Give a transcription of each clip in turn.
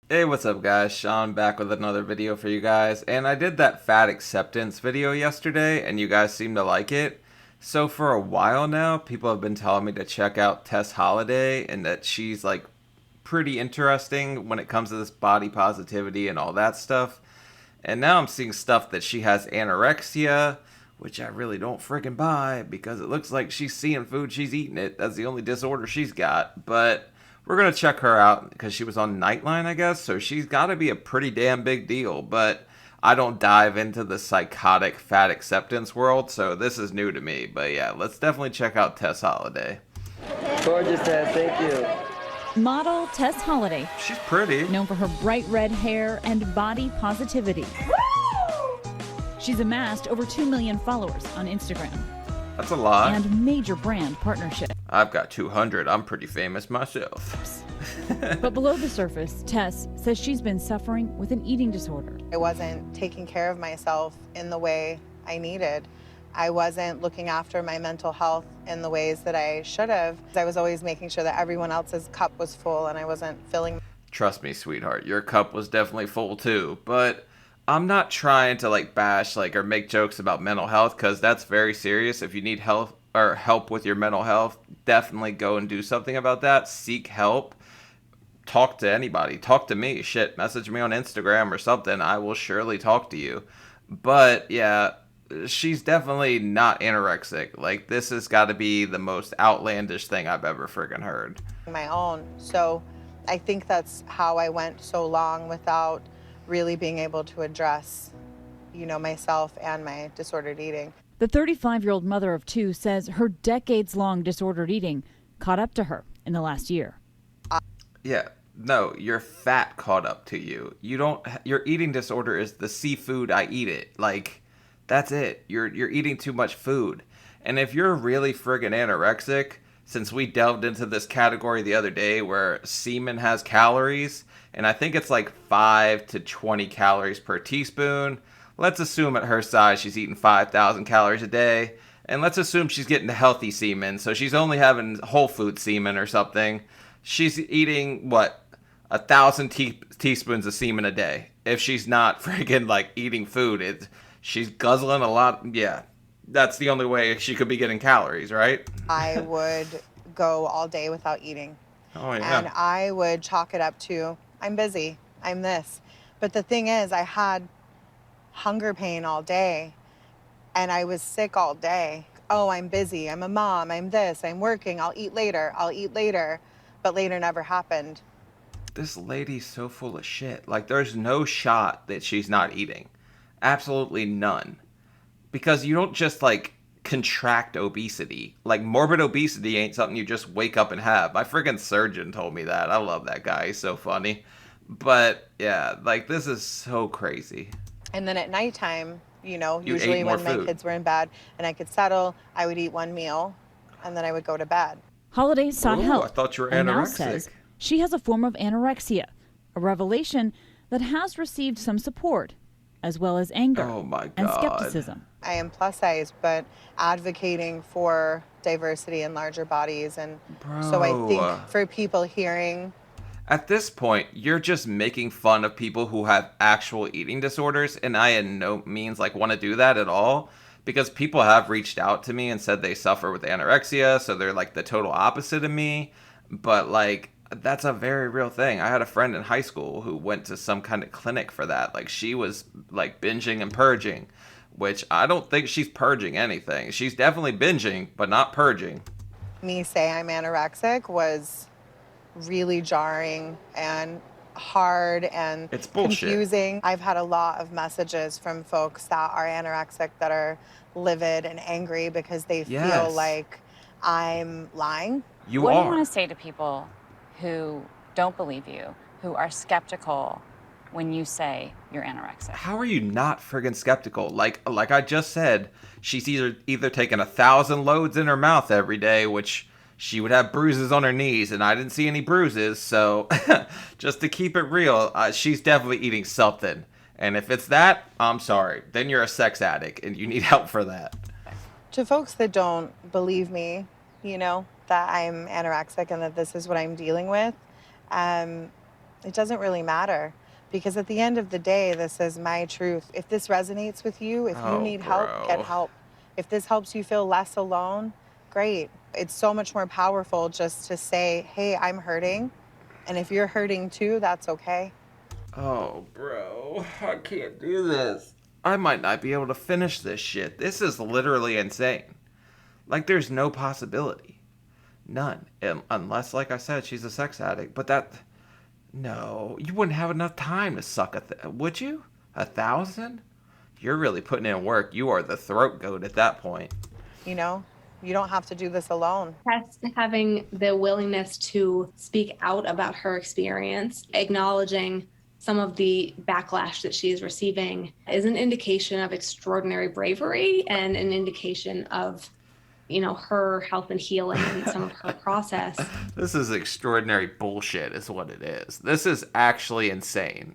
Hey, what's up, guys? Sean back with another video for you guys. And I did that fat acceptance video yesterday, and you guys seem to like it. So, for a while now, people have been telling me to check out Tess Holliday and that she's like pretty interesting when it comes to this body positivity and all that stuff. And now I'm seeing stuff that she has anorexia, which I really don't friggin' buy because it looks like she's seeing food, she's eating it. That's the only disorder she's got. But we're gonna check her out because she was on Nightline, I guess. So she's got to be a pretty damn big deal. But I don't dive into the psychotic fat acceptance world, so this is new to me. But yeah, let's definitely check out Tess Holliday. Gorgeous, Tess. Thank you. Model Tess Holliday, She's pretty. known for her bright red hair and body positivity. She's amassed over 2 million followers on Instagram That's a lot. and major brand partnerships. I've got 200. I'm pretty famous myself. But below the surface, Tess says she's been suffering with an eating disorder. I wasn't taking care of myself in the way I needed. I wasn't looking after my mental health in the ways that I should have. I was always making sure that everyone else's cup was full and I wasn't filling. Trust me, sweetheart, your cup was definitely full too. But I'm not trying to like bash or make jokes about mental health because that's very serious. If you need help or help with your mental health, definitely go and do something about that. Seek help. Talk to anybody. Talk to me. Shit, message me on Instagram or something. I will surely talk to you. But yeah, she's definitely not anorexic. Like, this has got to be the most outlandish thing I've ever friggin' heard. My own. So I think that's how I went so long without really being able to address, myself and my disordered eating. The 35-year-old mother of two says her decades-long disordered eating caught up to her in the last year. Yeah, no, your fat caught up to you. Your eating disorder is the seafood, I eat it. Like, that's it. You're eating too much food. And if you're really friggin' anorexic, since we delved into this category the other day where semen has calories, and I think it's like 5 to 20 calories per teaspoon. Let's assume at her size she's eating 5,000 calories a day. And let's assume she's getting the healthy semen, so she's only having whole food semen or something. She's eating, what, 1,000 teaspoons of semen a day. If she's not friggin' eating food, she's guzzling a lot. Yeah, that's the only way she could be getting calories, right? I would go all day without eating. Oh, yeah. And I would chalk it up to, I'm busy, I'm this. But the thing is, I had hunger pain all day and I was sick all day. Oh, I'm busy, I'm a mom, I'm this, I'm working, I'll eat later, I'll eat later. But later never happened. This lady's so full of shit. Like, there's no shot that she's not eating. Absolutely none. Because you don't just, contract obesity. Like, morbid obesity ain't something you just wake up and have. My friggin' surgeon told me that. I love that guy. He's so funny. But, yeah, this is so crazy. And then at nighttime, You usually ate more when my food. kids were in bed and I could settle, I would eat one meal and then I would go to bed. Holiday sought Ooh, help I thought you were and now anorexic. says she has a form of anorexia, a revelation that has received some support, as well as anger Oh, my and God. skepticism. I am plus size, but advocating for diversity in larger bodies. And so I Bro. think for people hearing, At this point, you're just making fun of people who have actual eating disorders, and I in no means want to do that at all. Because people have reached out to me and said they suffer with anorexia, so they're the total opposite of me. But that's a very real thing. I had a friend in high school who went to some kind of clinic for that. She was binging and purging, which I don't think she's purging anything. She's definitely binging, but not purging. me say I'm anorexic was really jarring and hard and It's bullshit. confusing. I've had a lot of messages from folks that are anorexic that are livid and angry because they feel Yes. like I'm lying. You What do are. you want to say to people who don't believe you, who are skeptical when you say you're anorexic? How are you not friggin' skeptical? Like I just said, she's either taking 1,000 loads in her mouth every day, which she would have bruises on her knees, and I didn't see any bruises. So, just to keep it real, she's definitely eating something. And if it's that, I'm sorry. Then you're a sex addict, and you need help for that. To folks that don't believe me, that I'm anorexic and that this is what I'm dealing with, It doesn't really matter because at the end of the day, this is my truth. If this resonates with you, if you Oh, need help, get bro. help. If this helps you feel less alone, great. It's so much more powerful just to say, hey, I'm hurting. And if you're hurting too, that's okay. Oh, bro. I can't do this. I might not be able to finish this shit. This is literally insane. Like, there's no possibility. None. Unless, like I said, she's a sex addict. But that. No. You wouldn't have enough time to suck would you? 1,000? You're really putting in work. You are the throat goat at that point. You know, you don't have to do this alone. Tess having the willingness to speak out about her experience, acknowledging some of the backlash that she is receiving, is an indication of extraordinary bravery and an indication of, you know, her health and healing and some of her process. This is extraordinary bullshit, is what it is. This is actually insane.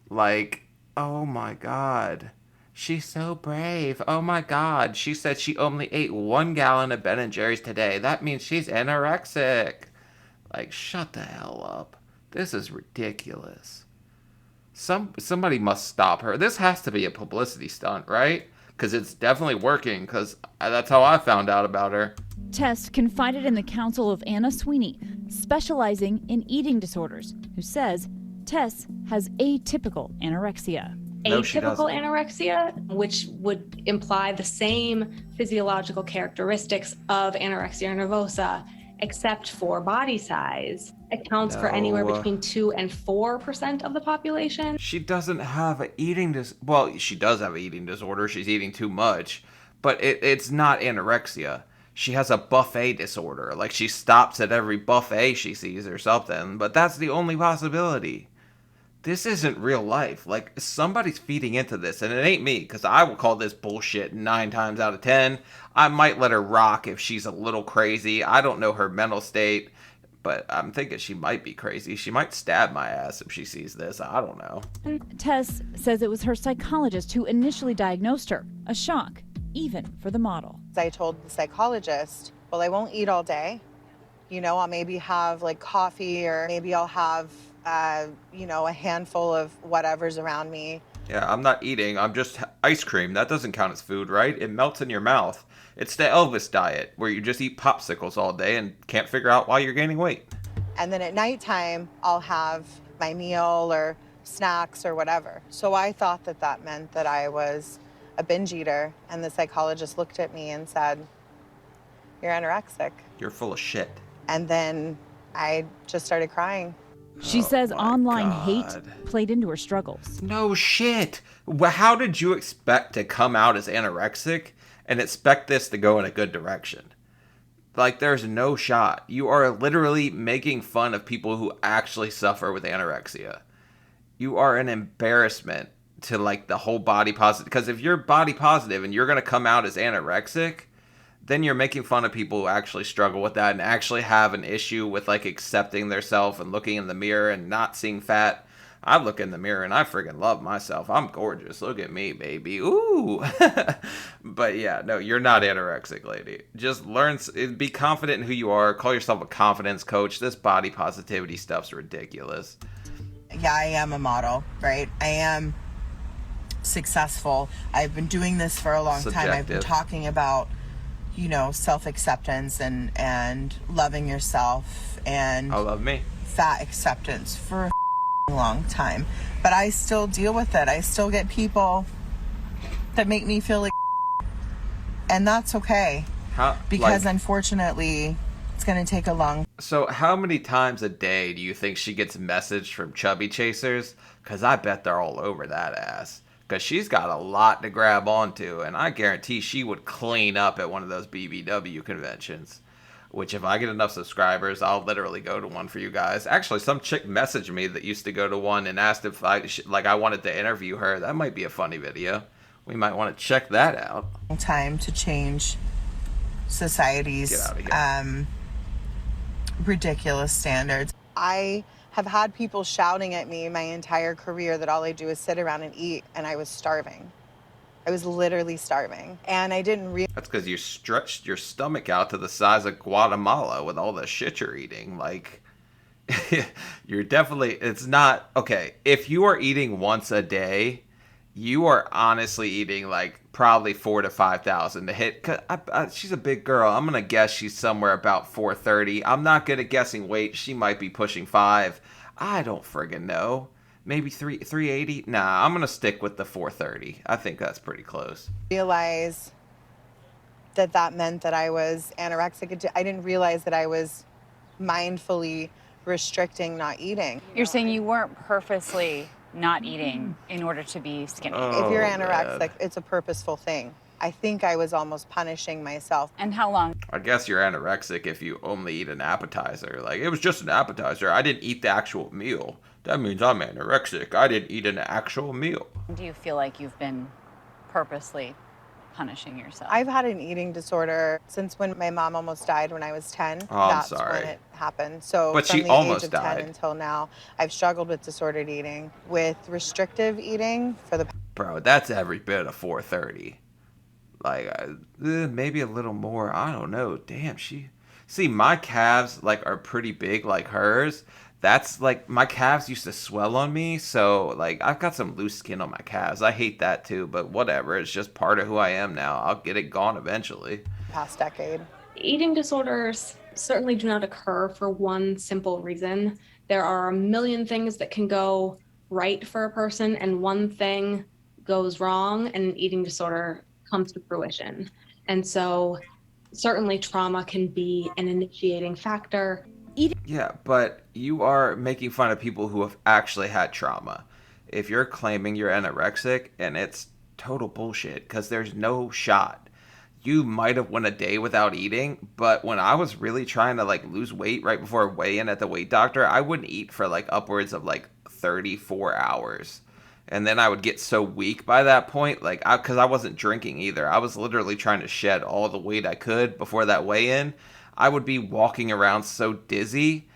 Like, oh my god. She's so brave. Oh my god. She said she only ate 1 gallon of Ben and Jerry's today. That means she's anorexic. Like, shut the hell up. This is ridiculous. Somebody must stop her. This has to be a publicity stunt, right? Because it's definitely working, because that's how I found out about her. Tess confided in the counsel of Anna Sweeney, specializing in eating disorders, who says Tess has atypical anorexia. No, she Atypical doesn't. anorexia, which would imply the same physiological characteristics of anorexia nervosa, except for body size, accounts for anywhere No. between 2 and 4% of the population. She doesn't have an well, she does have an eating disorder. She's eating too much. But it's not anorexia. She has a buffet disorder. Like, she stops at every buffet she sees or something. But that's the only possibility. This isn't real life. Like, somebody's feeding into this, and it ain't me, because I will call this bullshit 9 times out of 10. I might let her rock if she's a little crazy. I don't know her mental state, but I'm thinking she might be crazy. She might stab my ass if she sees this. I don't know. Tess says it was her psychologist who initially diagnosed her, a shock, even for the model. I told the psychologist, well, I won't eat all day. You know, I'll maybe have like coffee, or maybe I'll have, you know, a handful of whatever's around me. Yeah, I'm not eating. I'm just ice cream. That doesn't count as food, right? It melts in your mouth. It's the Elvis diet, where you just eat popsicles all day and can't figure out why you're gaining weight. And then at nighttime, I'll have my meal or snacks or whatever. So I thought that that meant that I was a binge eater. And the psychologist looked at me and said, you're anorexic. You're full of shit. And then I just started crying. She Oh says my online God. hate played into her struggles. No shit. Well, how did you expect to come out as anorexic and expect this to go in a good direction? Like, there's no shot. You are literally making fun of people who actually suffer with anorexia. You are an embarrassment to, like, the whole body positive. Because if you're body positive and you're going to come out as anorexic, then you're making fun of people who actually struggle with that and actually have an issue with, like, accepting themselves and looking in the mirror and not seeing fat. I look in the mirror and I friggin' love myself. I'm gorgeous. Look at me, baby. Ooh. But yeah, no, you're not anorexic, lady. Just learn, be confident in who you are. Call yourself a confidence coach. This body positivity stuff's ridiculous. Yeah, I am a model, right? I am successful. I've been doing this for a long time. I've been Subjective. talking about, you know, self-acceptance and loving yourself and I love me. fat acceptance for a long time. But I still deal with it. I still get people that make me feel like and that's okay. How, Because like, unfortunately, it's going to take a long so how many times a day do you think she gets messaged from chubby chasers? Because I bet they're all over that ass. Because she's got a lot to grab onto, and I guarantee she would clean up at one of those BBW conventions. Which, if I get enough subscribers, I'll literally go to one for you guys. Actually, some chick messaged me that used to go to one and asked if I wanted to interview her. That might be a funny video. We might want to check that out. time to change society's Get out of here. Ridiculous standards. I have had people shouting at me my entire career that all I do is sit around and eat, and I was starving. I was literally starving, and I didn't realize. That's because you stretched your stomach out to the size of Guatemala with all the shit you're eating. Like, You're definitely, it's not, okay. If you are eating once a day, you are honestly eating like probably 4 to 5,000 to hit. 'Cause she's a big girl. I'm going to guess she's somewhere about 430. I'm not good at guessing weight. She might be pushing 5. I don't friggin' know. Maybe 380? Nah, I'm going to stick with the 430. I think that's pretty close. Realize that meant that I was anorexic. I didn't realize that I was mindfully restricting not eating. You're saying you weren't purposely not eating in order to be skinny. If you're Oh, anorexic, man. it's a purposeful thing. I think I was almost punishing myself. And how long? I guess you're anorexic if you only eat an appetizer. Like, it was just an appetizer. I didn't eat the actual meal. That means I'm anorexic. I didn't eat an actual meal. Do you feel like you've been purposely punishing yourself? I've had an eating disorder since when my mom almost died when I was 10. Oh, I'm That's sorry. when it happened. So But from she the almost age of died. 10 until now, I've struggled with disordered eating, with restrictive eating for the Bro, that's every bit of 430. Like, maybe a little more. I don't know. Damn, she... See, my calves, like, are pretty big like hers. That's, like, my calves used to swell on me, so, like, I've got some loose skin on my calves. I hate that, too, but whatever. It's just part of who I am now. I'll get it gone eventually. past decade. Eating disorders certainly do not occur for one simple reason. There are a million things that can go right for a person, and one thing goes wrong, and an eating disorder comes to fruition. And so, certainly, trauma can be an initiating factor. Yeah, but you are making fun of people who have actually had trauma. If you're claiming you're anorexic, and it's total bullshit, because there's no shot. You might have went a day without eating, but when I was really trying to like lose weight right before I weigh in at the weight doctor, I wouldn't eat for like upwards of like 34 hours. And then I would get so weak by that point, like, because I wasn't drinking either. I was literally trying to shed all the weight I could before that weigh-in. I would be walking around so dizzy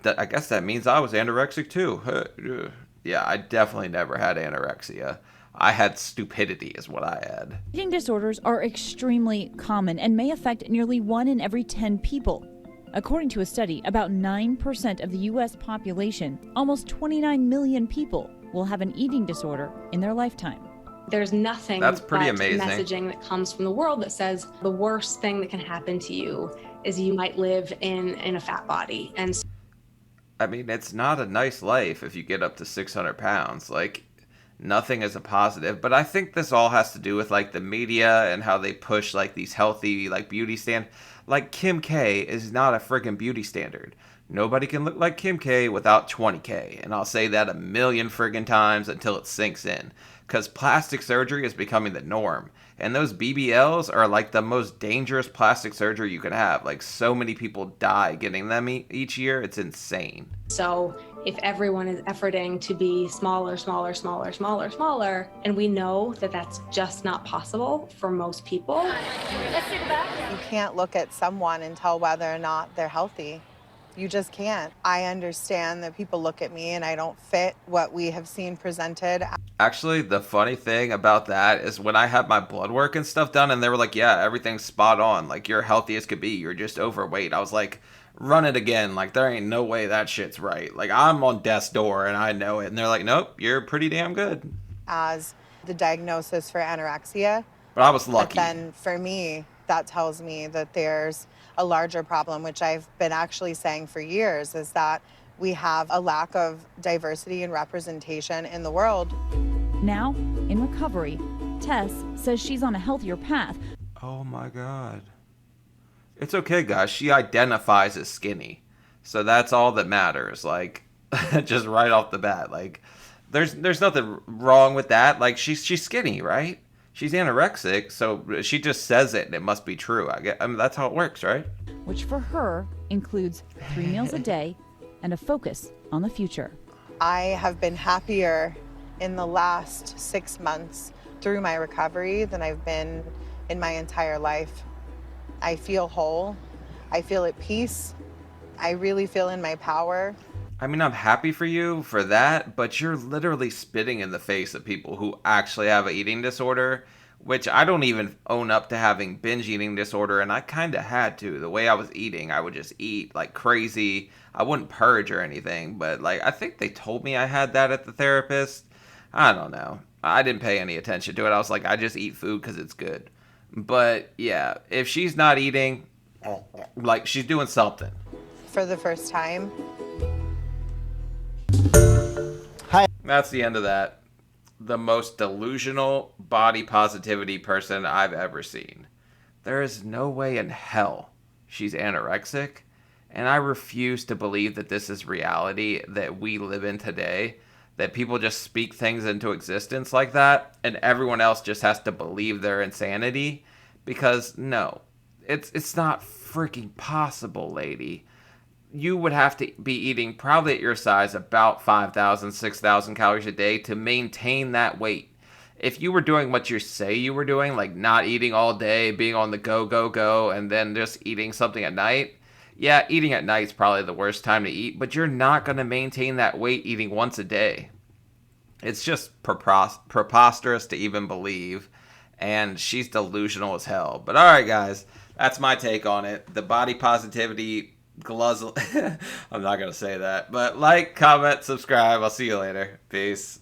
that I guess that means I was anorexic too. Yeah, I definitely never had anorexia. I had stupidity is what I had. Eating disorders are extremely common and may affect nearly 1 in every 10 people. According to a study, about 9% of the U.S. population, almost 29 million people, will have an eating disorder in their lifetime. There's nothing That's pretty but amazing. messaging that comes from the world that says the worst thing that can happen to you is you might live in a fat body. And I mean, it's not a nice life if you get up to 600 pounds. Like, nothing is a positive. But I think this all has to do with, like, the media and how they push, like, these healthy, like, beauty standards. Like, Kim K is not a friggin' beauty standard. Nobody can look like Kim K without 20K. And I'll say that a million friggin' times until it sinks in. Because plastic surgery is becoming the norm. And those BBLs are like the most dangerous plastic surgery you can have. Like, so many people die getting them each year. It's insane. so if everyone is efforting to be smaller, smaller, smaller, smaller, smaller, and we know that that's just not possible for most people. You can't look at someone and tell whether or not they're healthy. You just can't. I understand that people look at me and I don't fit what we have seen presented. Actually, the funny thing about that is when I had my blood work and stuff done, and they were like, yeah, everything's spot on. Like, you're healthy as could be. You're just overweight. I was like, run it again. Like, there ain't no way that shit's right. Like, I'm on death's door and I know it. And they're like, nope, you're pretty damn good. As the diagnosis for anorexia. But I was But lucky. then for me, that tells me that there's a larger problem, which I've been actually saying for years, is that we have a lack of diversity and representation in the world. Now, in recovery, Tess says she's on a healthier path. Oh my god. It's okay, guys. She identifies as skinny. So that's all that matters. Like, just right off the bat. Like, there's nothing wrong with that. Like, she's skinny, right? She's anorexic, so she just says it and it must be true. I mean, that's how it works, right? Which for her includes 3 meals a day and a focus on the future. I have been happier in the last 6 months through my recovery than I've been in my entire life. I feel whole. I feel at peace. I really feel in my power. I mean, I'm happy for you for that, but you're literally spitting in the face of people who actually have an eating disorder which I don't even own up to having binge eating disorder, and I kind of had to. The way I was eating, I would just eat like crazy. I wouldn't purge or anything, but like I think they told me I had that at the therapist. I don't know. I didn't pay any attention to it. I was like, I just eat food because it's good. But yeah, if she's not eating, like she's doing something. For the first time. That's the end of that. The most delusional body positivity person I've ever seen. There is no way in hell she's anorexic, and I refuse to believe that this is reality that we live in today, that people just speak things into existence like that, and everyone else just has to believe their insanity, because no, it's not freaking possible, lady. You would have to be eating, probably at your size, about 5,000, 6,000 calories a day to maintain that weight. If you were doing what you say you were doing, like not eating all day, being on the go, go, go, and then just eating something at night, yeah, eating at night is probably the worst time to eat, but you're not going to maintain that weight eating once a day. It's just preposterous to even believe, and she's delusional as hell. But all right, guys, that's my take on it. The body positivity guzzle. I'm not going to say that. But like, comment, subscribe. I'll see you later. Peace.